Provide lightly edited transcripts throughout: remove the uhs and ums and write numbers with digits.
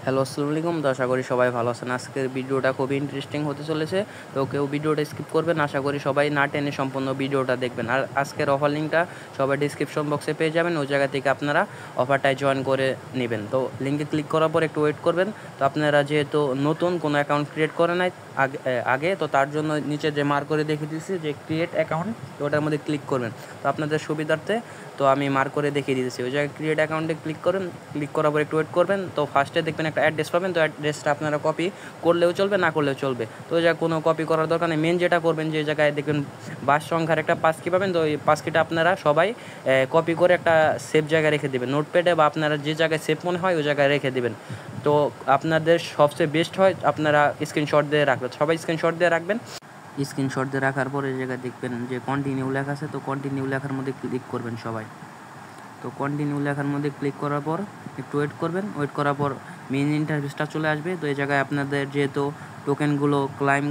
Hello, আসসালামু আলাইকুম। তো আশা করি সবাই ভালো আছেন। আজকের ভিডিওটা খুবই ইন্টারেস্টিং হতে চলেছে। তো কেউ ভিডিওটা স্কিপ করবেন, আশা করি সবাই না টেনে সম্পূর্ণ ভিডিওটা দেখবেন। আর আজকের অফার লিঙ্কটা সবাই ডিসক্রিপশন বক্সে পেয়ে যাবেন, ওই জায়গা থেকে আপনারা অফারটায় জয়েন করে নেবেন। তো লিঙ্কে ক্লিক করার পর একটু ওয়েট করবেন। তো আপনারা যেহেতু নতুন কোনো অ্যাকাউন্ট ক্রিয়েট করে নাই আগে, তো তার জন্য নিচে যে মার্ক করে দেখিয়ে দিচ্ছি যে ক্রিয়েট অ্যাকাউন্ট, তো ওটার মধ্যে ক্লিক করবেন। তো আপনাদের সুবিধার্থে তো আমি মার্ক করে দেখিয়ে দিয়েছি, ওই জায়গায় ক্রিয়েট অ্যাকাউন্টে ক্লিক করেন। ক্লিক করার পর একটু ওয়েট করবেন। তো ফার্স্টে দেখবেন একটা অ্যাড্রেস পাবেন, তো অ্যাড্রেসটা আপনারা কপি করলেও চলবে, না করলেও চলবে। তো ওই জায়গায় কোনো কপি করার দরকার নেই। মেন যেটা করবেন, যে জায়গায় দেখবেন বাস সংখ্যার একটা পাস কি পাবেন, তো ওই পাস কিটা আপনারা সবাই কপি করে একটা সেভ জায়গায় রেখে দেবেন, নোটপ্যাডে বা আপনারা যে জায়গায় সেভ মনে হয় ওই জায়গায় রেখে দেবেন। তো আপনাদের সবচেয়ে বেস্ট হয় আপনারা স্ক্রিনশট দিয়ে রাখবেন, সবাই স্ক্রিনশট দিয়ে রাখবেন। স্ক্রিনশট দিয়ে রাখার পর এই জায়গায় দেখবেন যে কন্টিনিউ লেখা আছে, তো কন্টিনিউ লেখার মধ্যে ক্লিক করবেন সবাই। তো কন্টিনিউ লেখার মধ্যে ক্লিক করার পর একটু ওয়েট করবেন। ওয়েট করার পর মেইন ইন্টারফেসটা চলে আসবে। তো এই জায়গায় আপনাদের যেহেতু টোকেনগুলো ক্লাইম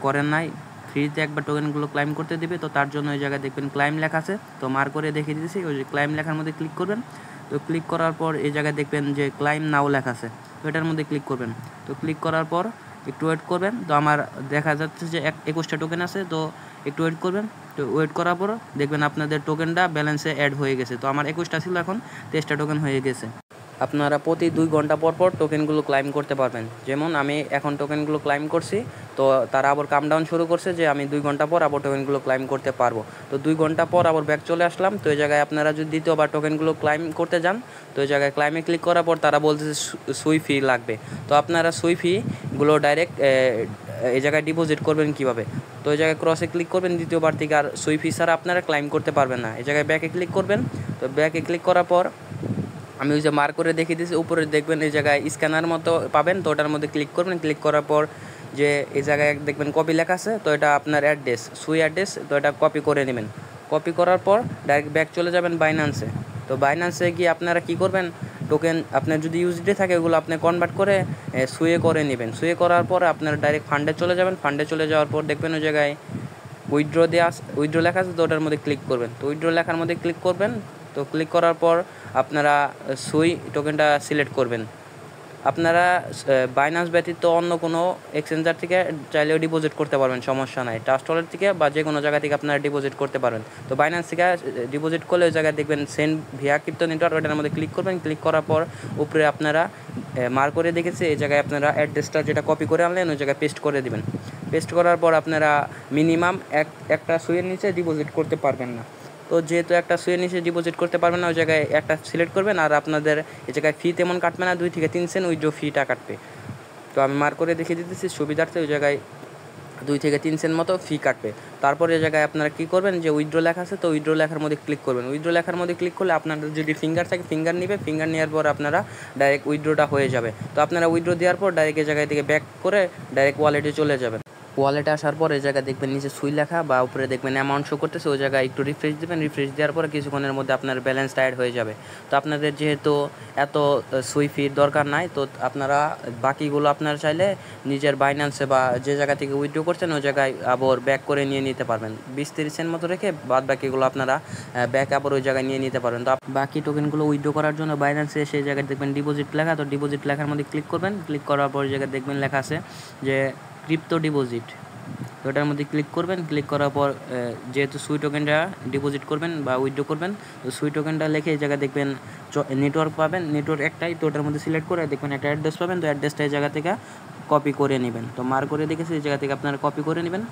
করেন নাই, ফ্রিতে একবার টোকেনগুলো ক্লাইম করতে দিবে, তো তার জন্য এই জায়গায় দেখবেন ক্লাইম লেখা আছে, তো মার্ক করে দেখিয়ে দিয়েছি। ওই যে ক্লাইম লেখার মধ্যে ক্লিক করবেন। তো ক্লিক করার পর এই জায়গায় দেখবেন যে ক্লাইম নাও লেখা আছে, তো এটার মধ্যে ক্লিক করবেন। তো ক্লিক করার পর একটু ওয়েট করবেন। তো আমার দেখা যাচ্ছে যে 21টা টোকেন আছে, তো একটু ওয়েট করবেন। তো ওয়েট করার পর দেখবেন আপনাদের টোকেনটা ব্যালেন্সে অ্যাড হয়ে গেছে। তো আমার 21টা ছিল, এখন 23টা টোকেন হয়ে গেছে। আপনারা প্রতি 2 ঘন্টা পর পর টোকেনগুলো ক্লাইম করতে পারবেন। যেমন আমি এখন টোকেনগুলো ক্লাইম করছি, তো তারা আবার কাম ডাউন শুরু করছে যে আমি 2 ঘন্টা পর আবার টোকেনগুলো ক্লাইম করতে পারবো। তো 2 ঘন্টা পর আবার ব্যাক চলে আসলাম। তো এই জায়গায় আপনারা যদি দ্বিতীয়বার টোকেনগুলো ক্লাইম করতে যান, তো এই জায়গায় ক্লাইমে ক্লিক করার পর তারা বলতেছে সুই ফি লাগবে। তো আপনারা সুই ফিগুলো ডাইরেক্ট এই জায়গায় ডিপোজিট করবেন কীভাবে, তো এই জায়গায় ক্রসে ক্লিক করবেন দ্বিতীয়বার থেকে, আর সুই ফি ছাড়া আপনারা ক্লাইম করতে পারবেন না। এই জায়গায় ব্যাকে ক্লিক করবেন। তো ব্যাকে ক্লিক করার পর আমি ওই যে মার্ক করে দেখিয়ে দিয়েছি, উপরে দেখবেন এই জায়গায় স্ক্যানার মতো পাবেন, তো ওটার মধ্যে ক্লিক করবেন। ক্লিক করার পর যে এই জায়গায় দেখবেন কপি লেখা আছে, তো এটা আপনার অ্যাড্রেস, সুই অ্যাড্রেস, তো এটা কপি করে নেবেন। কপি করার পর ডাইরেক্ট ব্যাক চলে যাবেন বাইন্যান্সে। তো বাইন্যান্সে গিয়ে আপনারা কী করবেন, টোকেন আপনার যদি ইউএসডি থাকে ওগুলো আপনি কনভার্ট করে সুয়ে করে নেবেন। সুয়ে করার পর আপনারা ডাইরেক্ট ফান্ডে চলে যাবেন। ফান্ডে চলে যাওয়ার পর দেখবেন ওই জায়গায় উইথড্র লেখা আছে, তো ওটার মধ্যে ক্লিক করবেন। তো উইথড্র লেখার মধ্যে ক্লিক করবেন। তো ক্লিক করার পর আপনারা সুই টোকেনটা সিলেক্ট করবেন। আপনারা বাইন্যান্স ব্যতীত অন্য কোনো এক্সচেঞ্জার থেকে চাইলেও ডিপোজিট করতে পারবেন, সমস্যা নাই। ট্রাস্ট ওয়ালেট থেকে বা যে কোনো জায়গা থেকে আপনারা ডিপোজিট করতে পারবেন। তো বাইন্যান্স থেকে ডিপোজিট করলে ওই জায়গায় দেখবেন সেন্ড ভিয়া ক্রিপ্টো নেটওয়ার্ক, ওটার মধ্যে ক্লিক করবেন। ক্লিক করার পর উপরে আপনারা মার্ক করে দেখেছি, এই জায়গায় আপনারা অ্যাড্রেসটা যেটা কপি করে আনলেন ওই জায়গায় পেস্ট করে দেবেন। পেস্ট করার পর আপনারা মিনিমাম একটা সুইয়ের নিচে ডিপোজিট করতে পারবেন না। তো যেহেতু একটা সুইয়ের নিচে ডিপোজিট করতে পারবেন না, ওই জায়গায় একটা সিলেক্ট করবেন। আর আপনাদের এই জায়গায় ফি তেমন কাটবে না, 2 থেকে 3 সেন্ট উইথড্র ফিটা কাটবে। তো আমি মার্ক করে দেখিয়ে দিতেছি সুবিধার্থে, ওই জায়গায় 2 থেকে 3 সেন্ট মতো ফি কাটবে। তারপরে এই জায়গায় আপনারা কী করবেন, যে উইথড্র লেখা আছে, তো উইথড্র লেখার মধ্যে ক্লিক করবেন। উইথড্র লেখার মধ্যে ক্লিক করলে আপনাদের যদি ফিঙ্গার থাকে ফিঙ্গার নেবে, ফিঙ্গার নেওয়ার পর আপনারা ডাইরেক্ট উইথড্রটা হয়ে যাবে। তো আপনারা উইথড্র দেওয়ার পর ডাইরেক্ট এই জায়গায় থেকে ব্যাক করে ডাইরেক্ট ওয়ালেটে চলে যাবেন। ওয়ালেটে আসার পর এই জায়গায় দেখবেন নিচে সুই লেখা বা উপরে দেখবেন অ্যামাউন্ট শো করতেছে, ওই জায়গায় একটু রিফ্রেশ দেবেন। রিফ্রেশ দেওয়ার পরে কিছুক্ষণের মধ্যে আপনার ব্যালেন্স অ্যাড হয়ে যাবে। তো আপনাদের যেহেতু এত সুই ফির দরকার নাই, তো আপনারা বাকিগুলো আপনারা চাইলে নিজের বাইন্যান্সে বা যে জায়গা থেকে উইথড্র করছেন ওই জায়গায় আবার ব্যাক করে নিয়ে নিতে পারবেন। 20-30 সেন্ট মতো রেখে বাদ বাকিগুলো আপনারা ব্যাক আবার ওই জায়গায় নিয়ে নিতে পারবেন। তো বাকি টোকেনগুলো উইথড্র করার জন্য বাইন্যান্সে সেই জায়গায় দেখবেন ডিপোজিট লেখা, তো ডিপোজিট লেখার মধ্যে ক্লিক করবেন। ক্লিক করার পর জায়গায় দেখবেন লেখা আছে যে ক্রিপ্টো ডিপোজিট, তো এটার মধ্যে ক্লিক করবেন। ক্লিক করার পর যেহেতু সুই টোকেনটা ডিপোজিট করবেন বা উইথড্র করবেন, তো সুই টোকেনটা লিখে এই জায়গায় দেখবেন নেটওয়ার্ক পাবেন, নেটওয়ার্ক একটাই, তো ওটার মধ্যে সিলেক্ট করে দেখবেন একটা অ্যাড্রেস পাবেন, তো অ্যাড্রেসটা এই জায়গা থেকে কপি করে নেবেন। তো মার্ক করে দেখেছি এই জায়গা থেকে আপনারা কপি করে নেবেন।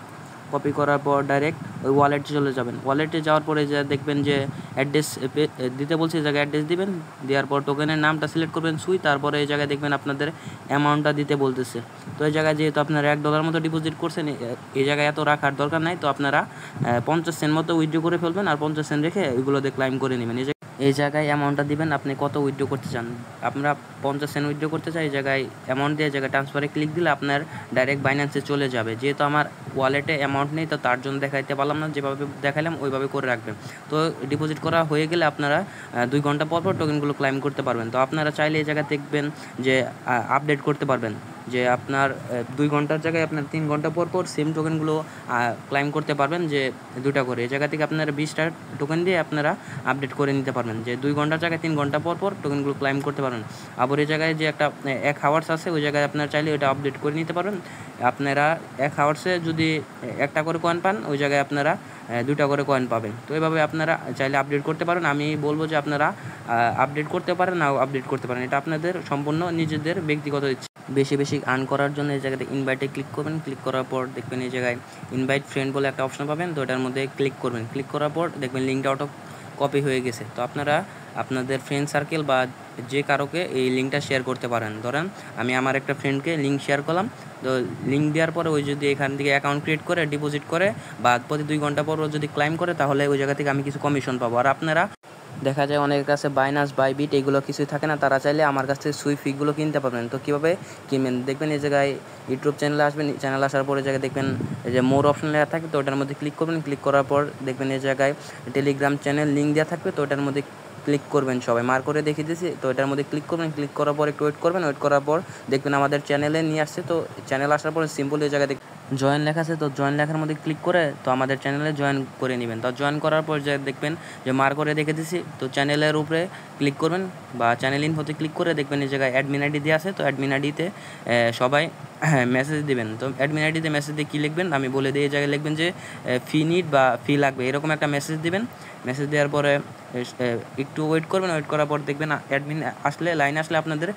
কপি করার পর ডাইরেক্ট ওই ওয়ালেটে চলে যাবেন। ওয়ালেটে যাওয়ার পরে যা দেখবেন যে অ্যাড্রেস দিতে বলছে, এই জায়গায় অ্যাড্রেস দিবেন। দেওয়ার পর টোকেনের নামটা সিলেক্ট করবেন সুই, তারপরে এই জায়গায় দেখবেন আপনাদের অ্যামাউন্টটা দিতে বলতেছে। তো এই জায়গায় যেহেতু আপনারা $1 মতো ডিপোজিট করছেন, এই জায়গায় এত রাখার দরকার নাই। তো আপনারা 50 সেন্ট মতো উইথড্র করে ফেলবেন, আর 50 সেন্ট রেখে ওইগুলো দিয়ে ক্লাইম করে নেবেন। এই জায়গায় অ্যামাউন্টটা দিবেন আপনি কত উইথড্র করতে চান। আমরা 50 সেন্ট উইথড্র করতে চাই, এই জায়গায় অ্যামাউন্ট দিয়ে জায়গায় ট্রান্সফারে ক্লিক দিলে আপনার ডাইরেক্ট বাইন্যান্সে চলে যাবে। যেহেতু আমার ওয়ালেটে অ্যামাউন্ট নেই, তো তার জন্য দেখাইতে পারলাম না, যেভাবে দেখাইলাম ওইভাবে করে রাখবেন। তো ডিপোজিট করা হয়ে গেলে আপনারা 2 ঘন্টা পর পর টোকেনগুলো ক্লাইম করতে পারবেন। তো আপনারা চাইলে এই জায়গায় দেখবেন যে আপডেট করতে পারবেন, যে আপনার 2 ঘন্টার জায়গায় আপনার 3 ঘন্টা পর পর সেম টোকেনগুলো ক্লাইম করতে পারবেন, যে 2টা করে। এই জায়গা থেকে আপনারা 20টা টোকেন দিয়ে আপনারা আপডেট করে নিতে পারবেন, যে 2 ঘন্টার জায়গায় 3 ঘন্টা পর পর টোকেনগুলো ক্লাইম করতে পারবেন। আবার এই জায়গায় যে একটা 1 আওয়ার্স আছে, ওই জায়গায় আপনারা চাইলে ওইটা আপডেট করে নিতে পারবেন। আপনারা 1 আওয়ার্সে যদি একটা করে কয়েন পান, ওই জায়গায় আপনারা 2টা করে কয়েন পাবেন। তো এইভাবে আপনারা চাইলে আপডেট করতে পারেন। আমি বলবো যে আপনারা আপডেট করতে পারেন, নাও আপডেট করতে পারেন, এটা আপনাদের সম্পূর্ণ নিজেদের ব্যক্তিগত ইচ্ছা। বেশি বেশি আর্ন করার জন্য এই জায়গাতে ইনভাইটে ক্লিক করবেন। ক্লিক করার পর দেখবেন এই জায়গায় ইনভাইট ফ্রেন্ড বলে একটা অপশন পাবেন, তো এটার মধ্যে ক্লিক করবেন। ক্লিক করার পর দেখবেন লিঙ্কটা অটো কপি হয়ে গেছে। তো আপনারা আপনাদের ফ্রেন্ড সার্কেল বা যে কারোকে এই লিঙ্কটা শেয়ার করতে পারেন। ধরেন আমি আমার একটা ফ্রেন্ডকে লিঙ্ক শেয়ার করলাম, তো লিঙ্ক দেওয়ার পরে ওই যদি এখান থেকে অ্যাকাউন্ট ক্রিয়েট করে ডিপোজিট করে বা প্রতি 2 ঘন্টা পর যদি ক্লাইম করে, তাহলে ওই জায়গা থেকে আমি কিছু কমিশন পাবো। আর আপনারা দেখা যায় অনেকের কাছে বাইনান্স, বাইবিট এগুলো কিছুই থাকে না, তারা চাইলে আমার কাছ থেকে সুইফিগুলো কিনতে পারবেন। তো কীভাবে কিনবেন দেখবেন, এই জায়গায় ইউটিউব চ্যানেলে আসবেন। চ্যানেল আসার পরে জায়গায় দেখবেন এই যে মোর অপশন লেখা থাকে, তো ওটার মধ্যে ক্লিক করবেন। ক্লিক করার পর দেখবেন এই জায়গায় টেলিগ্রাম চ্যানেল লিঙ্ক দেওয়া থাকবে, তো ওটার মধ্যে ক্লিক করবেন। সবাই মার করে দেখিয়ে দিয়েছি, তো এটার মধ্যে ক্লিক করবেন। ক্লিক করার পর একটু ওয়েট করবেন। ওয়েট করার পর দেখবেন আমাদের চ্যানেলে নিয়ে আসছে। তো চ্যানেল আসার পরে সিম্পল এই জায়গায় জয়েন লেখা আছে, তো জয়েন লেখার মধ্যে ক্লিক করে তো আমাদের চ্যানেলে জয়েন করে নেবেন। তো জয়েন করার পর যে দেখবেন যে মার করে দেখে দিচ্ছি, তো চ্যানেলের উপরে ক্লিক করবেন বা চ্যানেল ইনফোতে ক্লিক করে দেখবেন এই জায়গায় অ্যাডমিন আইডি দেওয়া আছে। তো অ্যাডমিন আইডিতে সবাই মেসেজ দিবেন। তো অ্যাডমিন আইডিতে মেসেজ দিয়ে কী লিখবেন আমি বলে দিই। এই জায়গায় লিখবেন যে ফি নিড বা ফি লাগবে, এরকম একটা মেসেজ দিবেন। মেসেজ দেওয়ার পরে একটু ওয়েট করবেন। ওয়েট করার পর দেখবেন অ্যাডমিন আসলে লাইন আসলে আপনাদের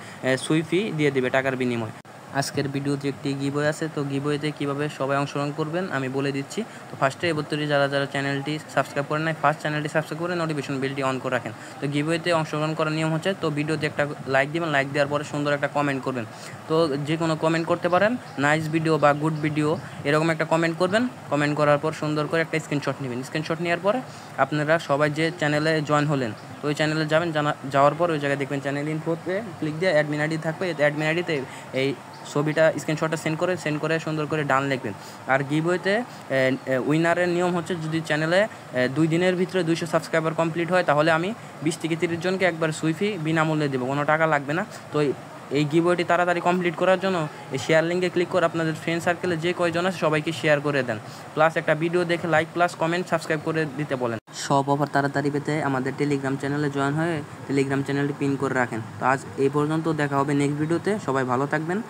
সুইফি দিয়ে দেবে টাকার বিনিময়। আজকের ভিডিওতে একটি গিভওয়ে আছে, তো গিভওয়েতে কীভাবে সবাই অংশগ্রহণ করবেন আমি বলে দিচ্ছি। তো ফার্স্টে এবছরই যারা চ্যানেলটি সাবস্ক্রাইব করেন নাই, ফার্স্ট চ্যানেলটি সাবস্ক্রাইব করে নোটিফিকেশন বেলটি অন করে রাখেন। তো গিভওয়েতে অংশগ্রহণ করার নিয়ম হচ্ছে, তো ভিডিওতে একটা লাইক দিবেন, লাইক দেওয়ার পরে সুন্দর একটা কমেন্ট করবেন। তো যে কোনো কমেন্ট করতে পারেন, নাইস ভিডিও বা গুড ভিডিও এরকম একটা কমেন্ট করবেন। কমেন্ট করার পর সুন্দর করে একটা স্ক্রিনশট নেবেন। স্ক্রিনশট নেওয়ার পরে আপনারা সবাই যে চ্যানেলে জয়েন হলেন, তো ওই চ্যানেলে যাবেন। যাওয়ার পর ওই জায়গায় দেখবেন চ্যানেল ইনফোতে ক্লিক দিয়ে অ্যাডমিন আইডি থাকবে। অ্যাডমিন আইডিতে এই ছবিটা স্ক্রিনশটটা সেন্ড করে সুন্দর করে ডান লিখবেন। আর গিভওয়েতে উইনারের নিয়ম হচ্ছে, যদি চ্যানেলে 2 দিনের ভিতরে 200 সাবস্ক্রাইবার কমপ্লিট হয়, তাহলে আমি 20 থেকে 30 জনকে একবার সুইফি বিনামূল্যে দেবো, কোনো টাকা লাগবে না। তো এই গিভওয়েটি তাড়াতাড়ি কমপ্লিট করার জন্য এই শেয়ার লিঙ্কে ক্লিক করে আপনাদের ফ্রেন্ড সার্কেলে যে কয়জন আছে সবাইকে শেয়ার করে দেন। প্লাস একটা ভিডিও দেখে লাইক প্লাস কমেন্ট সাবস্ক্রাইব করে দিতে বলেন। সব অফার তাড়াতাড়ি পেতে আমাদের টেলিগ্রাম চ্যানেলে জয়েন হয়ে টেলিগ্রাম চ্যানেলটি পিন করে রাখেন। তো আজ এই পর্যন্ত, দেখা হবে নেক্সট ভিডিওতে। সবাই ভালো থাকবেন।